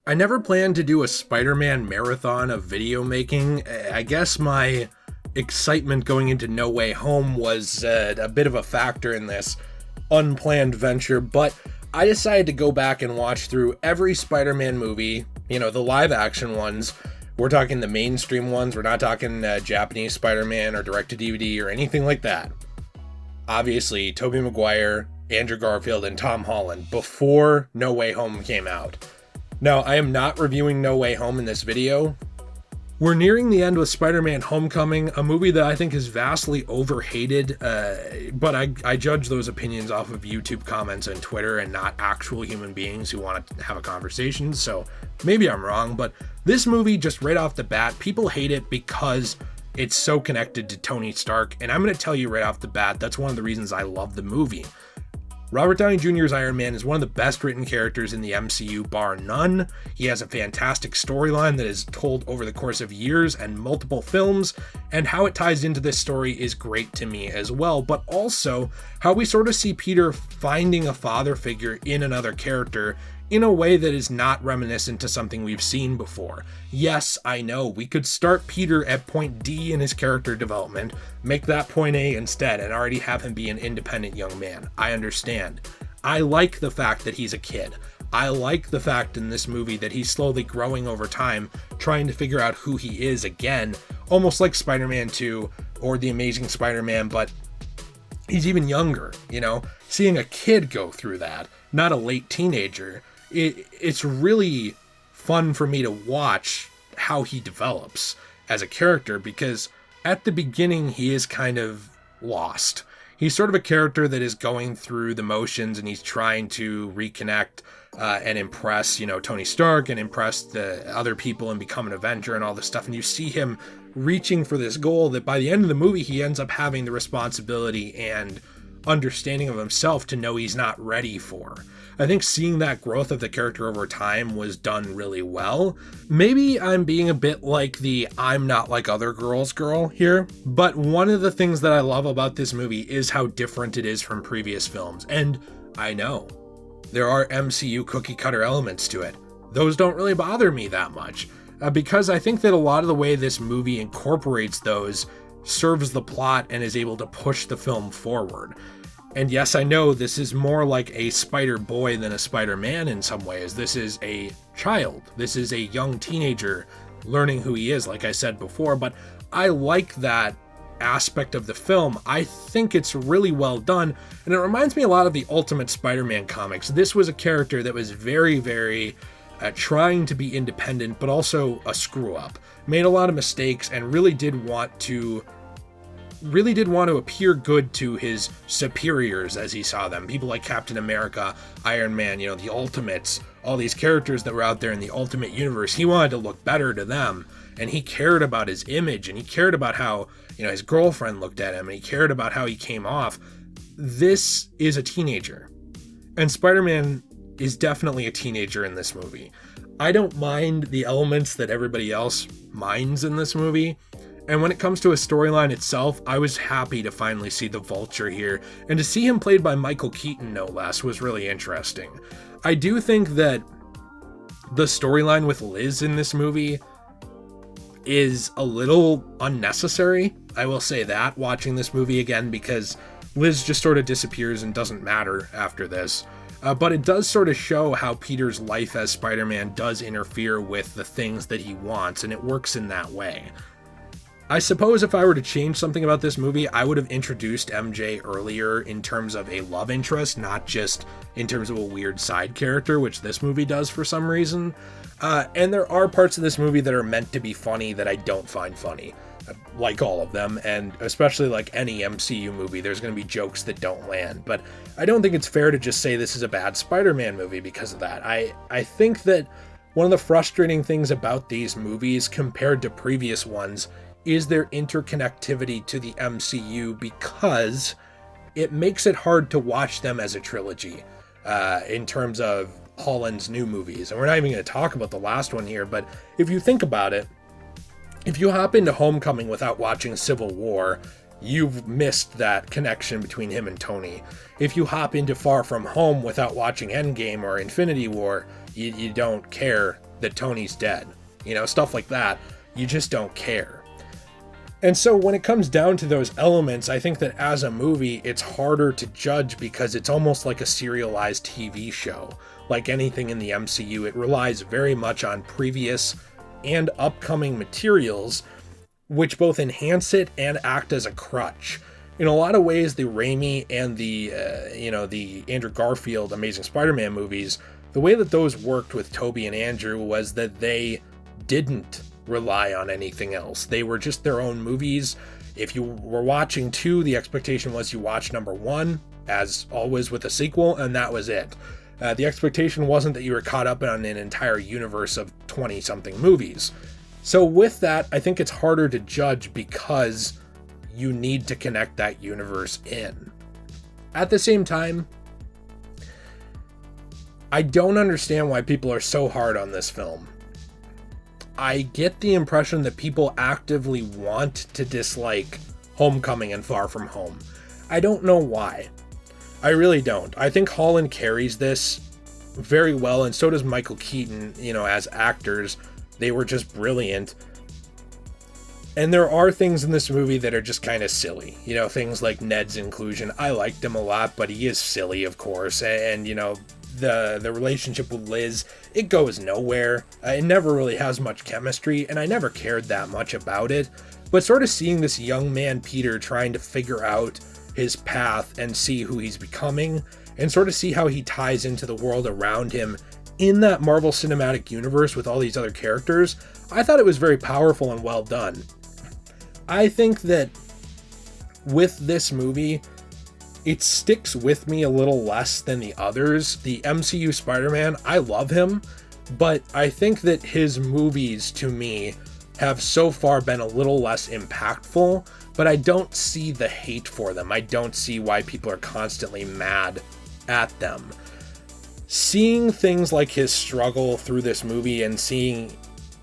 I never planned to do a Spider-Man marathon of video making. I guess my excitement going into No Way Home was a bit of a factor in this unplanned venture, but I decided to go back and watch through every Spider-Man movie, the live action ones. We're talking the mainstream ones. We're not talking Japanese Spider-Man or direct-to-DVD or anything like that. Obviously, Tobey Maguire, Andrew Garfield, and Tom Holland before No Way Home came out. Now, I am not reviewing No Way Home in this video. We're nearing the end with Spider-Man Homecoming, a movie that I think is vastly overhated, but I judge those opinions off of YouTube comments and Twitter and not actual human beings who want to have a conversation, so maybe I'm wrong, but this movie, just right off the bat, people hate it because it's so connected to Tony Stark, and I'm going to tell you right off the bat, that's one of the reasons I love the movie. Robert Downey Jr.'s Iron Man is one of the best written characters in the MCU, bar none. He has a fantastic storyline that is told over the course of years and multiple films, and how it ties into this story is great to me as well, but also how we sort of see Peter finding a father figure in another character in a way that is not reminiscent to something we've seen before. Yes, I know, we could start Peter at point D in his character development, make that point A instead, and already have him be an independent young man. I understand. I like the fact that he's a kid. I like the fact in this movie that he's slowly growing over time, trying to figure out who he is again, almost like Spider-Man 2 or The Amazing Spider-Man, but he's even younger, Seeing a kid go through that, not a late teenager, it's really fun for me to watch how he develops as a character, because at the beginning he is kind of lost. He's sort of a character that is going through the motions, and he's trying to reconnect and impress, Tony Stark and impress the other people and become an Avenger and all this stuff. And you see him reaching for this goal that by the end of the movie, he ends up having the responsibility and understanding of himself to know he's not ready for. I think seeing that growth of the character over time was done really well. Maybe I'm being a bit like the I'm not like other girls girl here, but one of the things that I love about this movie is how different it is from previous films. And I know there are MCU cookie cutter elements to it. Those don't really bother me that much, because I think that a lot of the way this movie incorporates those serves the plot and is able to push the film forward. And yes, I know this is more like a Spider-Boy than a Spider-Man in some ways. This is a child. This is a young teenager learning who he is, like I said before, but I like that aspect of the film. I think it's really well done, and it reminds me a lot of the Ultimate Spider-Man comics. This was a character that was very, very trying to be independent, but also a screw-up. Made a lot of mistakes and really did want to appear good to his superiors as he saw them. People like Captain America, Iron Man, the Ultimates, all these characters that were out there in the Ultimate Universe. He wanted to look better to them, and he cared about his image, and he cared about how, his girlfriend looked at him, and he cared about how he came off. This is a teenager, and Spider-Man is definitely a teenager in this movie. I don't mind the elements that everybody else minds in this movie. And when it comes to a storyline itself, I was happy to finally see the Vulture here, and to see him played by Michael Keaton, no less, was really interesting. I do think that the storyline with Liz in this movie is a little unnecessary. I will say that, watching this movie again, because Liz just sort of disappears and doesn't matter after this. But it does sort of show how Peter's life as Spider-Man does interfere with the things that he wants, and it works in that way. I suppose if I were to change something about this movie, I would have introduced MJ earlier in terms of a love interest, not just in terms of a weird side character, which this movie does for some reason. And there are parts of this movie that are meant to be funny that I don't find funny, like all of them, and especially like any MCU movie, there's going to be jokes that don't land. But I don't think it's fair to just say this is a bad Spider-Man movie because of that. I think that one of the frustrating things about these movies compared to previous ones is their interconnectivity to the MCU, because it makes it hard to watch them as a trilogy in terms of Holland's new movies. And we're not even going to talk about the last one here, but if you think about it, if you hop into Homecoming without watching Civil War, you've missed that connection between him and Tony. If you hop into Far From Home without watching Endgame or Infinity War, you don't care that Tony's dead. Stuff like that. You just don't care. And so when it comes down to those elements, I think that as a movie, it's harder to judge because it's almost like a serialized TV show. Like anything in the MCU, it relies very much on previous and upcoming materials, which both enhance it and act as a crutch. In a lot of ways, the Raimi and the Andrew Garfield Amazing Spider-Man movies, the way that those worked with Tobey and Andrew was that they didn't rely on anything else. They were just their own movies. If you were watching 2, the expectation was you watched number 1, as always with a sequel, and that was it. The expectation wasn't that you were caught up on an entire universe of 20-something movies. So with that, I think it's harder to judge because you need to connect that universe in. At the same time, I don't understand why people are so hard on this film. I get the impression that people actively want to dislike Homecoming and Far From Home. I don't know why. I really don't. I think Holland carries this very well, and so does Michael Keaton, as actors. They were just brilliant. And there are things in this movie that are just kind of silly. Things like Ned's inclusion. I liked him a lot, but he is silly, of course. And the relationship with Liz, it goes nowhere. It never really has much chemistry, and I never cared that much about it. But sort of seeing this young man, Peter, trying to figure out his path and see who he's becoming, and sort of see how he ties into the world around him in that Marvel Cinematic Universe with all these other characters, I thought it was very powerful and well done. I think that with this movie, it sticks with me a little less than the others. The MCU Spider-Man, I love him, but I think that his movies, to me, have so far been a little less impactful, but I don't see the hate for them. I don't see why people are constantly mad at them. Seeing things like his struggle through this movie and seeing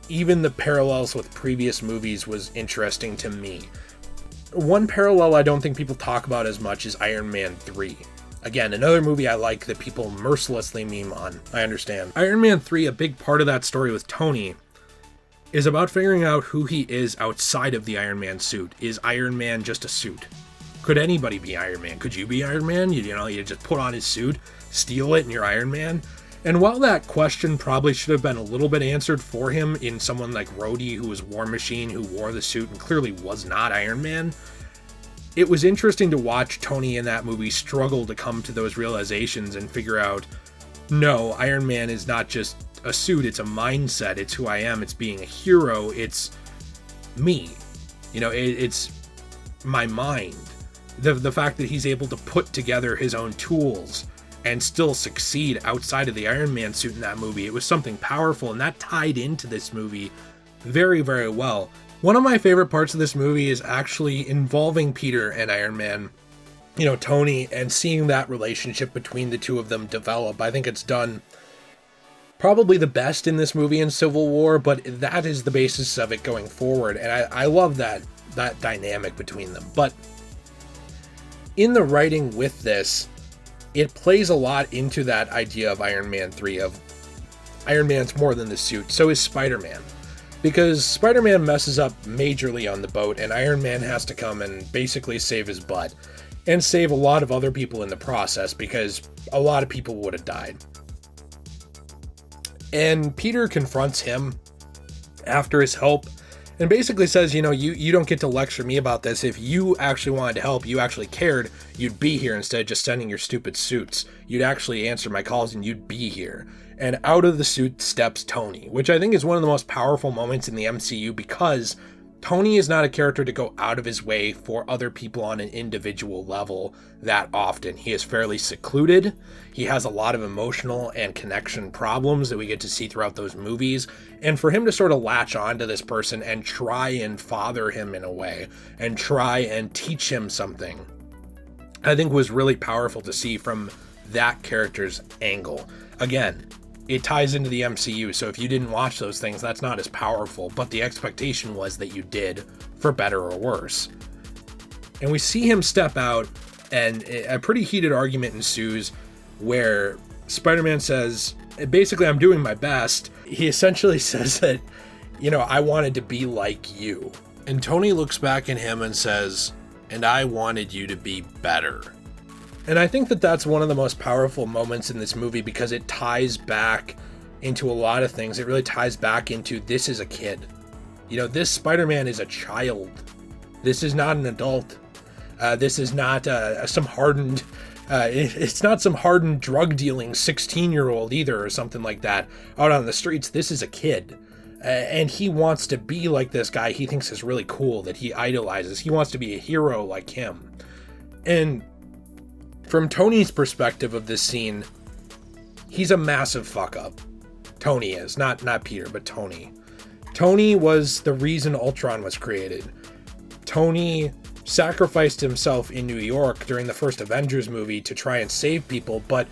even the parallels with previous movies was interesting to me. One parallel I don't think people talk about as much is Iron Man 3. Again, another movie I like that people mercilessly meme on. I understand. Iron Man 3, a big part of that story with Tony, is about figuring out who he is outside of the Iron Man suit. Is Iron Man just a suit? Could anybody be Iron Man? Could you be Iron Man? You just put on his suit, steal it, and you're Iron Man? And while that question probably should have been a little bit answered for him in someone like Rhodey, who was War Machine, who wore the suit and clearly was not Iron Man, it was interesting to watch Tony in that movie struggle to come to those realizations and figure out, no, Iron Man is not just a suit, it's a mindset, it's who I am, it's being a hero, it's me. It's my mind. The fact that he's able to put together his own tools and still succeed outside of the Iron Man suit in that movie, it was something powerful, and that tied into this movie very, very well. One of my favorite parts of this movie is actually involving Peter and Iron Man, Tony, and seeing that relationship between the two of them develop. I think it's done probably the best in this movie in Civil War, but that is the basis of it going forward, and I love that dynamic between them. But in the writing with this, it plays a lot into that idea of Iron Man 3, of Iron Man's more than the suit, so is Spider-Man. Because Spider-Man messes up majorly on the boat, and Iron Man has to come and basically save his butt, and save a lot of other people in the process, because a lot of people would have died. And Peter confronts him after his help, and basically says, you don't get to lecture me about this. If you actually wanted to help, you actually cared, you'd be here instead of just sending your stupid suits. You'd actually answer my calls and you'd be here. And out of the suit steps Tony, which I think is one of the most powerful moments in the MCU, because Tony is not a character to go out of his way for other people on an individual level that often. He is fairly secluded. He has a lot of emotional and connection problems that we get to see throughout those movies. And for him to sort of latch onto this person and try and father him in a way, and try and teach him something, I think was really powerful to see from that character's angle. Again, it ties into the MCU, so if you didn't watch those things, that's not as powerful, but the expectation was that you did, for better or worse. And we see him step out, and a pretty heated argument ensues where Spider-Man says, basically, I'm doing my best. He essentially says that, I wanted to be like you. And Tony looks back at him and says, and I wanted you to be better. And I think that that's one of the most powerful moments in this movie because it ties back into a lot of things. It really ties back into this is a kid. This Spider-Man is a child. This is not an adult. This is not some hardened... it's not some hardened drug-dealing 16-year-old either or something like that out on the streets. This is a kid. And he wants to be like this guy he thinks is really cool, that he idolizes. He wants to be a hero like him. And from Tony's perspective of this scene, he's a massive fuck-up. Tony is. Not Peter, but Tony. Tony was the reason Ultron was created. Tony sacrificed himself in New York during the first Avengers movie to try and save people, but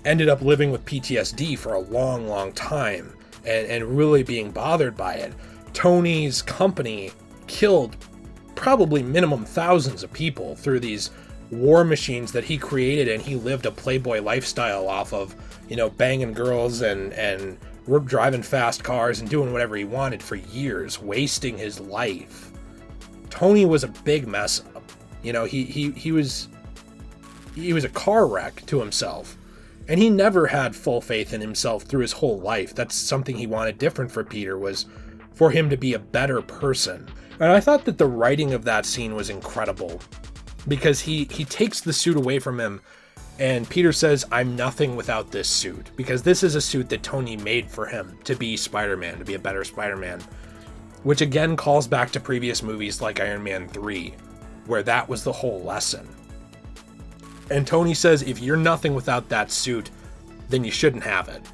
ended up living with PTSD for a long, long time and really being bothered by it. Tony's company killed probably minimum thousands of people through these war machines that he created, and he lived a playboy lifestyle off of, banging girls and driving fast cars and doing whatever he wanted for years, wasting his life. Tony was a big mess up. He was a car wreck to himself, and he never had full faith in himself through his whole life. That's something he wanted different for Peter, was for him to be a better person. And I thought that the writing of that scene was incredible, because he takes the suit away from him, and Peter says, I'm nothing without this suit, because this is a suit that Tony made for him to be Spider-Man, to be a better Spider-Man, which again calls back to previous movies like Iron Man 3, where that was the whole lesson. And Tony says, if you're nothing without that suit, then you shouldn't have it.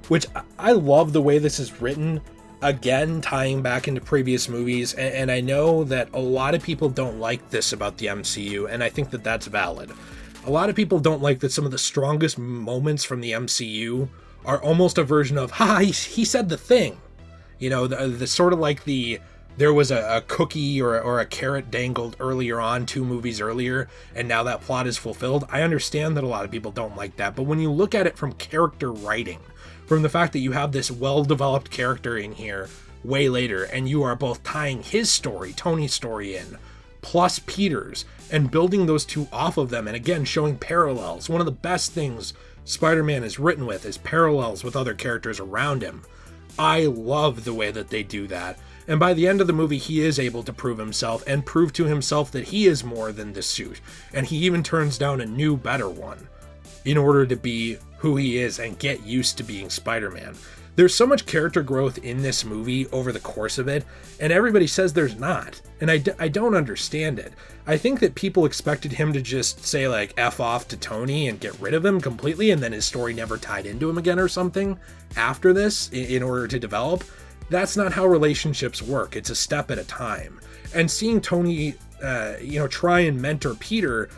Which, I love the way this is written, again, tying back into previous movies, and I know that a lot of people don't like this about the MCU, and I think that that's valid. A lot of people don't like that some of the strongest moments from the MCU are almost a version of, he said the thing. The sort of like there was a cookie or a carrot dangled earlier on, 2 movies earlier, and now that plot is fulfilled. I understand that a lot of people don't like that, but when you look at it from character writing, from the fact that you have this well-developed character in here way later, and you are both tying his story, Tony's story in, plus Peter's, and building those two off of them, and again, showing parallels. One of the best things Spider-Man is written with is parallels with other characters around him. I love the way that they do that. And by the end of the movie, he is able to prove himself and prove to himself that he is more than this suit. And he even turns down a new, better one in order to be who he is and get used to being Spider-Man. There's so much character growth in this movie over the course of it, and everybody says there's not. And I don't understand it. I think that people expected him to just say, like, F off to Tony and get rid of him completely, and then his story never tied into him again or something after this in order to develop. That's not how relationships work. It's a step at a time. And seeing Tony, try and mentor Peter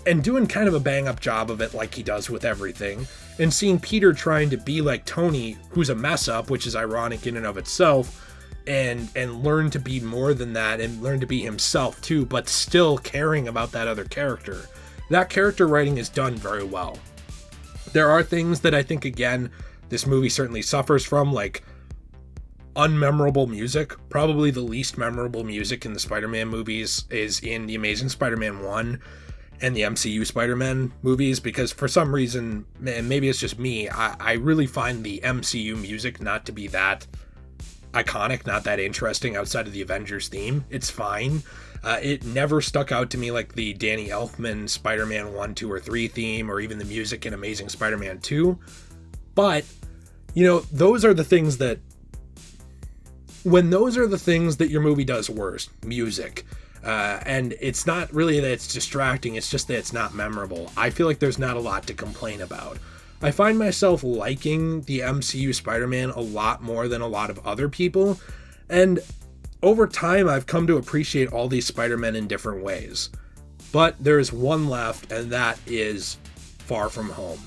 and doing kind of a bang-up job of it like he does with everything, and seeing Peter trying to be like Tony, who's a mess-up, which is ironic in and of itself, and learn to be more than that, and learn to be himself too, but still caring about that other character. That character writing is done very well. There are things that I think, again, this movie certainly suffers from, like unmemorable music. Probably the least memorable music in the Spider-Man movies is in The Amazing Spider-Man 1 and the MCU Spider-Man movies, because for some reason, and maybe it's just me, I really find the MCU music not to be that iconic, not that interesting outside of the Avengers theme. It's fine. It never stuck out to me like the Danny Elfman Spider-Man 1, 2, or 3 theme, or even the music in Amazing Spider-Man 2. But, those are the things that, when those are the things that your movie does worst, music, and it's not really that it's distracting, it's just that it's not memorable, I feel like there's not a lot to complain about. I find myself liking the MCU Spider-Man a lot more than a lot of other people, and over time I've come to appreciate all these Spider-Men in different ways. But there is one left, and that is Far From Home.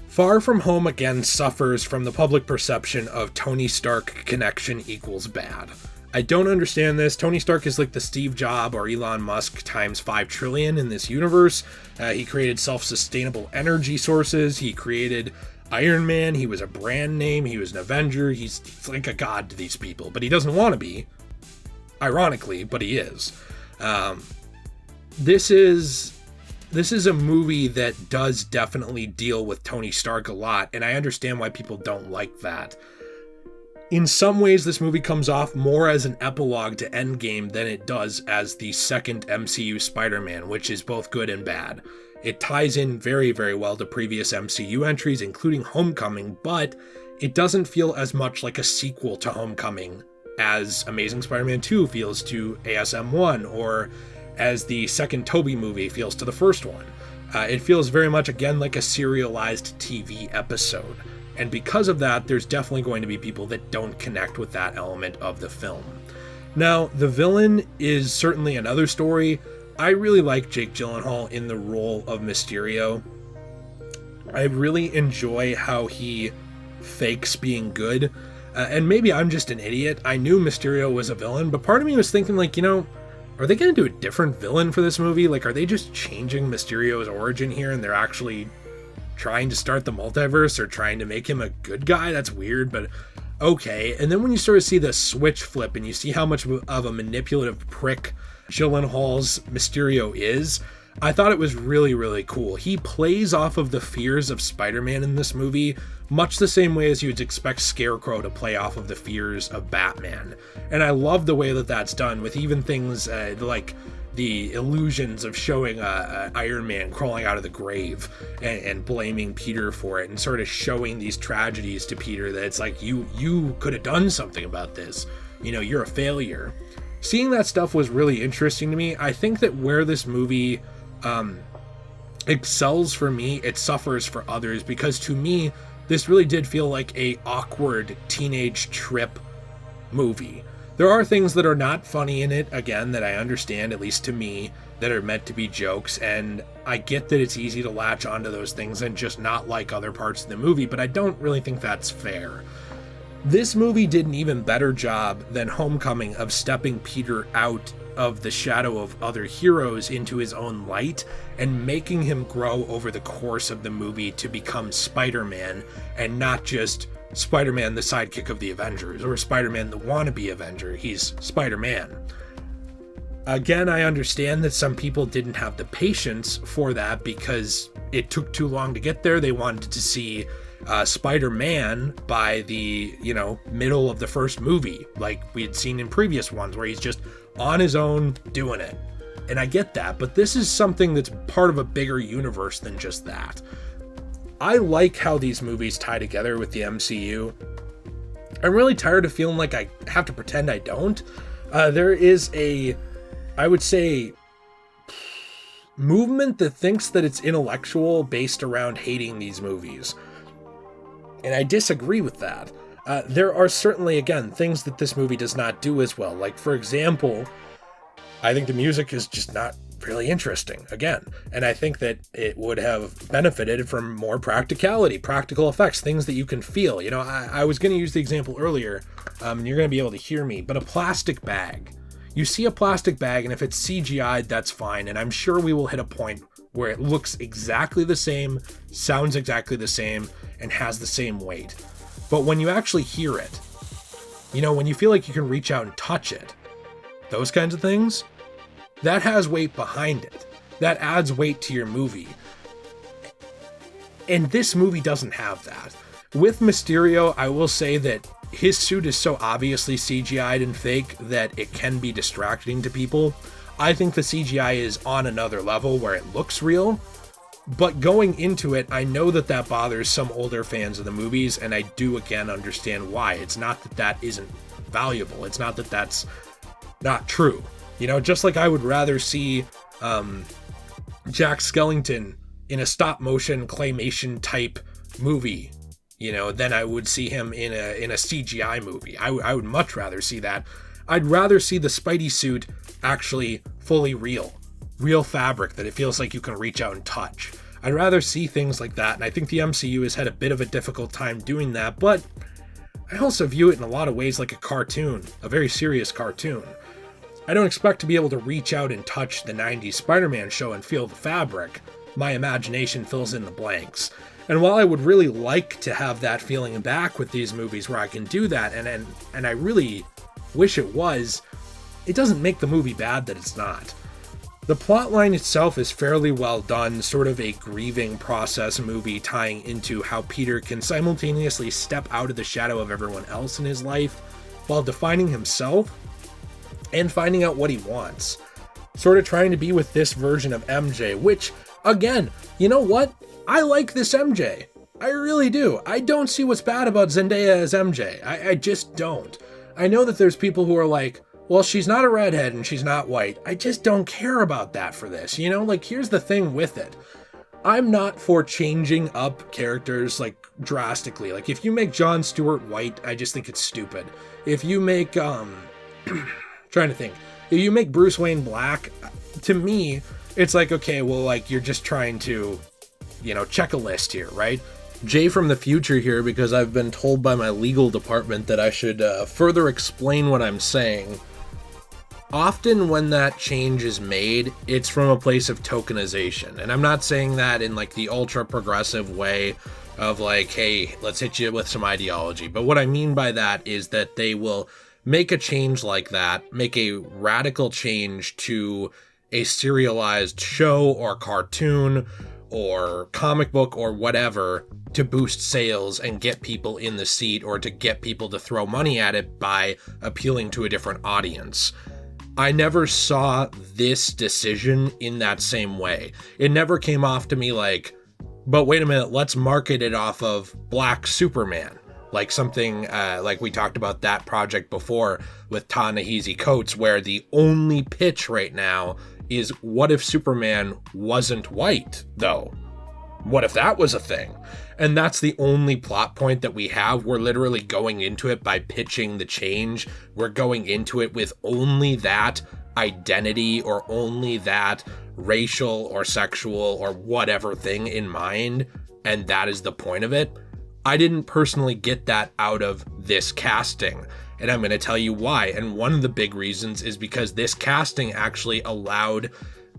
Far From Home again suffers from the public perception of Tony Stark connection equals bad. I don't understand this. Tony Stark is like the Steve Jobs or Elon Musk times 5 trillion in this universe. He created self-sustainable energy sources. He created Iron Man, he was a brand name, he was an Avenger, he's like a god to these people, but he doesn't want to be, ironically, but he is. This is a movie that does definitely deal with Tony Stark a lot, and I understand why people don't like that. In some ways, this movie comes off more as an epilogue to Endgame than it does as the second MCU Spider-Man, which is both good and bad. It ties in very, very well to previous MCU entries, including Homecoming, but it doesn't feel as much like a sequel to Homecoming as Amazing Spider-Man 2 feels to ASM 1, or as the second Tobey movie feels to the first one. It feels very much, again, like a serialized TV episode. And because of that, there's definitely going to be people that don't connect with that element of the film. Now, the villain is certainly another story. I really like Jake Gyllenhaal in the role of Mysterio. I really enjoy how he fakes being good. And maybe I'm just an idiot. I knew Mysterio was a villain, but part of me was thinking, like, are they going to do a different villain for this movie? Like, are they just changing Mysterio's origin here and they're actually trying to start the multiverse or trying to make him a good guy? That's weird, but okay. And then when you sort of see the switch flip and you see how much of a manipulative prick Gyllenhaal's Mysterio is, I thought it was really, really cool. He plays off of the fears of Spider-Man in this movie, much the same way as you'd expect Scarecrow to play off of the fears of Batman. And I love the way that that's done, with even things like the illusions of showing Iron Man crawling out of the grave and blaming Peter for it, and sort of showing these tragedies to Peter that it's like, you could have done something about this. You're a failure. Seeing that stuff was really interesting to me. I think that where this movie excels for me, it suffers for others, because to me, this really did feel like a awkward teenage trip movie. There are things that are not funny in it, again, that I understand, at least to me, that are meant to be jokes, and I get that it's easy to latch onto those things and just not like other parts of the movie, but I don't really think that's fair. This movie did an even better job than Homecoming of stepping Peter out of the shadow of other heroes into his own light and making him grow over the course of the movie to become Spider-Man, and not just Spider-Man, the sidekick of the Avengers, or Spider-Man, the wannabe Avenger. He's Spider-Man. Again, I understand that some people didn't have the patience for that because it took too long to get there. They wanted to see Spider-Man by the, middle of the first movie, like we had seen in previous ones, where he's just on his own doing it. And I get that, but this is something that's part of a bigger universe than just that. I like how these movies tie together with the MCU. I'm really tired of feeling like I have to pretend I don't. There is I would say, movement that thinks that it's intellectual based around hating these movies. And I disagree with that. There are certainly, again, things that this movie does not do as well. Like, for example, I think the music is just not really interesting, again. And I think that it would have benefited from more practicality, practical effects, things that you can feel. I was going to use the example earlier, and you're going to be able to hear me, but a plastic bag. You see a plastic bag, and if it's CGI'd, that's fine. And I'm sure we will hit a point where it looks exactly the same, sounds exactly the same, and has the same weight. But when you actually hear it, when you feel like you can reach out and touch it, those kinds of things, that has weight behind it. That adds weight to your movie. And this movie doesn't have that. With Mysterio, I will say that his suit is so obviously CGI'd and fake that it can be distracting to people. I think the CGI is on another level where it looks real. But going into it, I know that bothers some older fans of the movies, and I do again understand why. It's not that isn't valuable. It's not that that's not true. Just like I would rather see Jack Skellington in a stop motion claymation type movie, than I would see him in a CGI movie. I would much rather see that. I'd rather see the Spidey suit actually fully real fabric that it feels like you can reach out and touch. I'd rather see things like that, and I think the MCU has had a bit of a difficult time doing that, but I also view it in a lot of ways like a cartoon, a very serious cartoon. I don't expect to be able to reach out and touch the 90s Spider-Man show and feel the fabric. My imagination fills in the blanks. And while I would really like to have that feeling back with these movies where I can do that, and I really wish it was, it doesn't make the movie bad that it's not. The plotline itself is fairly well done, sort of a grieving process movie tying into how Peter can simultaneously step out of the shadow of everyone else in his life while defining himself and finding out what he wants. Sort of trying to be with this version of MJ, which, again, you know what? I like this MJ. I really do. I don't see what's bad about Zendaya as MJ. I just don't. I know that there's people who are like, well, she's not a redhead and she's not white. I just don't care about that for this. You know, like, here's the thing with it. I'm not for changing up characters, like, drastically. Like, if you make Jon Stewart white, I just think it's stupid. If you make, trying to think. If you make Bruce Wayne black, to me, it's like, okay, well, like, you're just trying to, you know, check a list here, right? Jay from the future here, because I've been told by my legal department that I should further explain what I'm saying. Often when that change is made, it's from a place of tokenization. And I'm not saying that in like the ultra progressive way of like, hey, let's hit you with some ideology. But what I mean by that is that they will make a change like that, make a radical change to a serialized show or cartoon or comic book or whatever to boost sales and get people in the seat or to get people to throw money at it by appealing to a different audience. I never saw this decision in that same way. It never came off to me like, but wait a minute, let's market it off of Black Superman. Like something like we talked about that project before with Ta-Nehisi Coates, where the only pitch right now is what if Superman wasn't white, though? What if that was a thing? And that's the only plot point that we have. We're literally going into it by pitching the change. We're going into it with only that identity or only that racial or sexual or whatever thing in mind, and that is the point of it. I didn't personally get that out of this casting, and I'm going to tell you why. And one of the big reasons is because this casting actually allowed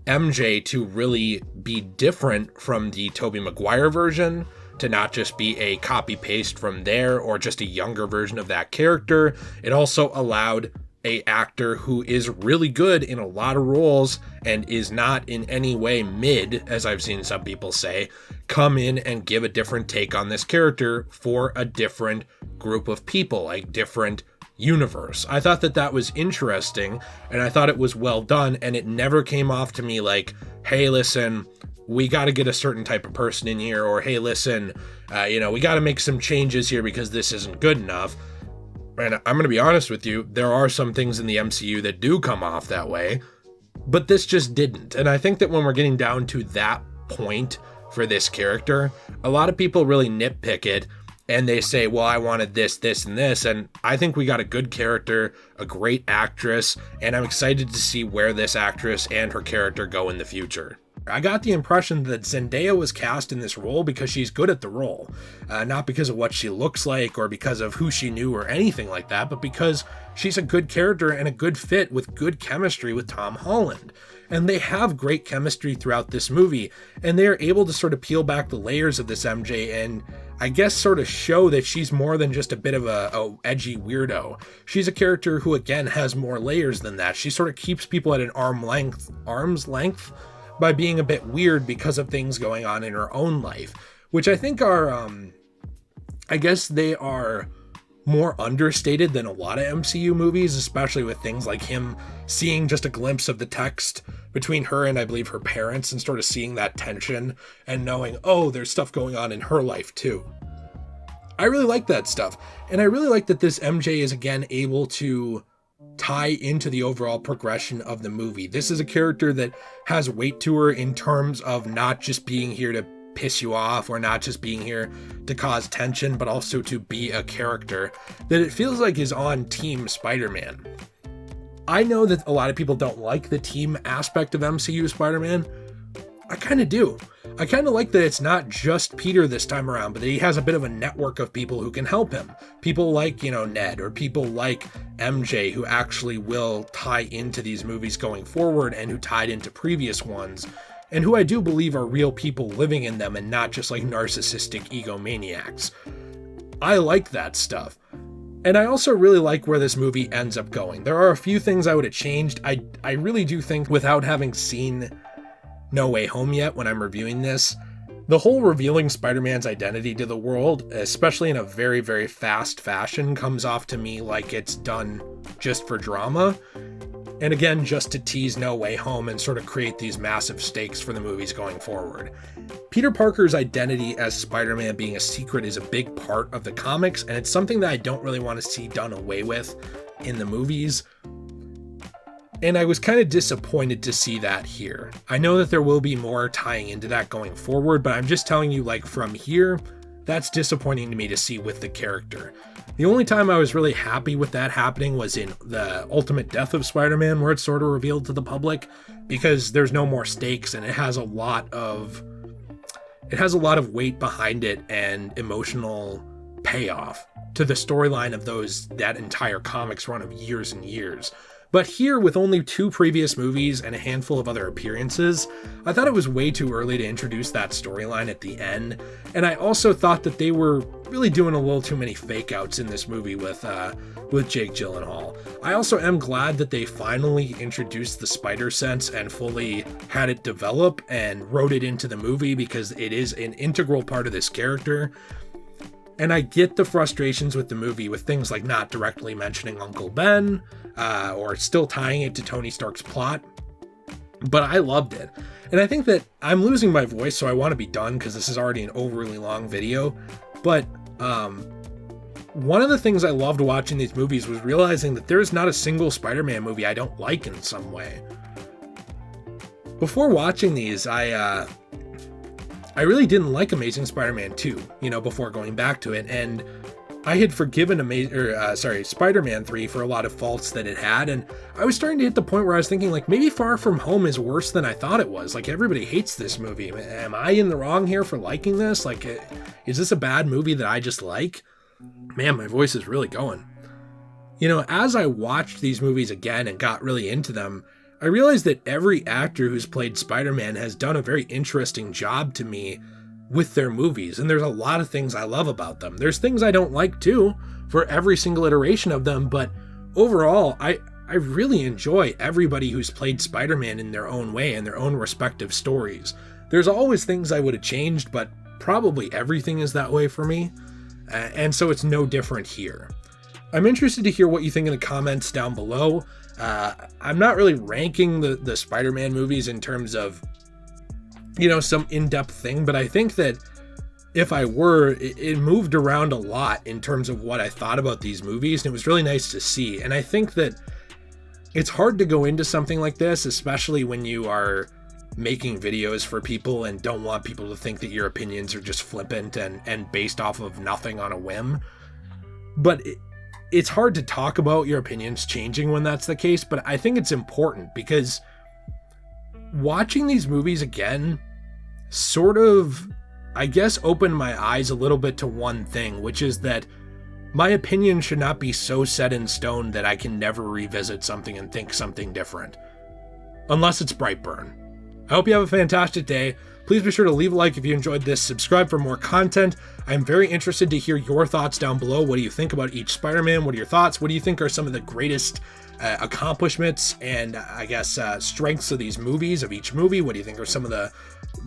MJ to really be different from the Tobey Maguire version, to not just be a copy-paste from there or just a younger version of that character. It also allowed a actor who is really good in a lot of roles and is not in any way mid, as I've seen some people say, come in and give a different take on this character for a different group of people, a different universe. I thought that that was interesting, and I thought it was well done, and it never came off to me like, hey, listen, we got to get a certain type of person in here, or hey, listen, we got to make some changes here because this isn't good enough. And I'm going to be honest with you, there are some things in the MCU that do come off that way, but this just didn't. And I think that when we're getting down to that point for this character, a lot of people really nitpick it and they say, well, I wanted this, this, and this. And I think we got a good character, a great actress, and I'm excited to see where this actress and her character go in the future. I got the impression that Zendaya was cast in this role because she's good at the role, not because of what she looks like or because of who she knew or anything like that, but because she's a good character and a good fit with good chemistry with Tom Holland. And they have great chemistry throughout this movie, and they are able to sort of peel back the layers of this MJ and I guess sort of show that she's more than just a bit of a edgy weirdo. She's a character who, again, has more layers than that. She sort of keeps people at an arm's length by being a bit weird because of things going on in her own life, which I think are, I guess they are more understated than a lot of MCU movies, especially with things like him seeing just a glimpse of the text between her and I believe her parents and sort of seeing that tension and knowing, oh, there's stuff going on in her life too. I really like that stuff. And I really like that this MJ is again able to tie into the overall progression of the movie. This is a character that has weight to her in terms of not just being here to piss you off or not just being here to cause tension, but also to be a character that it feels like is on Team Spider-Man. I know that a lot of people don't like the team aspect of MCU Spider-Man. I kind of do. I kind of like that it's not just Peter this time around, but that he has a bit of a network of people who can help him. People like, Ned, or people like MJ who actually will tie into these movies going forward and who tied into previous ones and who I do believe are real people living in them and not just like narcissistic egomaniacs. I like that stuff. And I also really like where this movie ends up going. There are a few things I would have changed. I really do think, without having seen No Way Home yet when I'm reviewing this, the whole revealing Spider-Man's identity to the world, especially in a very, very fast fashion, comes off to me like it's done just for drama. And again, just to tease No Way Home and sort of create these massive stakes for the movies going forward. Peter Parker's identity as Spider-Man being a secret is a big part of the comics, and it's something that I don't really want to see done away with in the movies. And I was kind of disappointed to see that here. I know that there will be more tying into that going forward, but I'm just telling you, like, from here, that's disappointing to me to see with the character. The only time I was really happy with that happening was in the Ultimate Death of Spider-Man, where it's sort of revealed to the public, because there's no more stakes and it has a lot of weight behind it and emotional payoff to the storyline of that entire comics run of years and years. But here, with only 2 previous movies and a handful of other appearances, I thought it was way too early to introduce that storyline at the end, and I also thought that they were really doing a little too many fake-outs in this movie with Jake Gyllenhaal. I also am glad that they finally introduced the spider sense and fully had it develop and wrote it into the movie, because it is an integral part of this character. And I get the frustrations with the movie with things like not directly mentioning Uncle Ben, or still tying it to Tony Stark's plot, but I loved it. And I think that I'm losing my voice, so I want to be done because this is already an overly long video. But one of the things I loved watching these movies was realizing that there is not a single Spider-Man movie I don't like in some way. Before watching these, I really didn't like Amazing Spider-Man 2, before going back to it, and I had forgiven Spider-Man 3 for a lot of faults that it had, and I was starting to hit the point where I was thinking, like, maybe Far From Home is worse than I thought it was. Like, everybody hates this movie. Am I in the wrong here for liking this? Like, is this a bad movie that I just like? Man, my voice is really going. As I watched these movies again and got really into them, I realized that every actor who's played Spider-Man has done a very interesting job to me with their movies, and there's a lot of things I love about them. There's things I don't like too, for every single iteration of them, but overall, I really enjoy everybody who's played Spider-Man in their own way and their own respective stories. There's always things I would have changed, but probably everything is that way for me, and so it's no different here. I'm interested to hear what you think in the comments down below. I'm not really ranking the Spider-Man movies in terms of some in-depth thing, but I think that if I were, it moved around a lot in terms of what I thought about these movies, and it was really nice to see. And I think that it's hard to go into something like this, especially when you are making videos for people and don't want people to think that your opinions are just flippant and based off of nothing on a whim. But it's hard to talk about your opinions changing when that's the case, but I think it's important because watching these movies again sort of, I guess, opened my eyes a little bit to one thing, which is that my opinion should not be so set in stone that I can never revisit something and think something different. Unless it's Brightburn. I hope you have a fantastic day. Please be sure to leave a like if you enjoyed this, subscribe for more content. I'm very interested to hear your thoughts down below. What do you think about each Spider-Man? What are your thoughts? What do you think are some of the greatest accomplishments and I guess strengths of these movies, of each movie? What do you think are some of the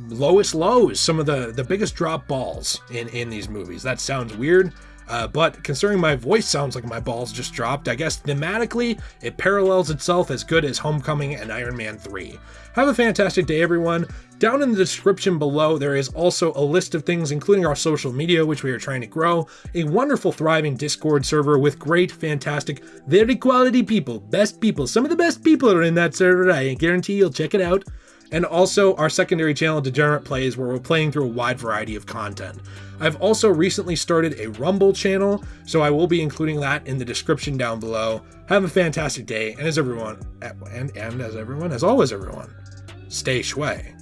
lowest lows, some of the biggest drop balls in these movies? That sounds weird, but considering my voice sounds like my balls just dropped, I guess thematically it parallels itself as good as Homecoming and Iron Man 3. Have a fantastic day, everyone. Down in the description below, there is also a list of things, including our social media, which we are trying to grow, a wonderful, thriving Discord server with great, fantastic, very quality people, best people. Some of the best people are in that server. I guarantee you'll check it out. And also our secondary channel, Degenerate Plays, where we're playing through a wide variety of content. I've also recently started a Rumble channel, so I will be including that in the description down below. Have a fantastic day, and as always, everyone, stay shway.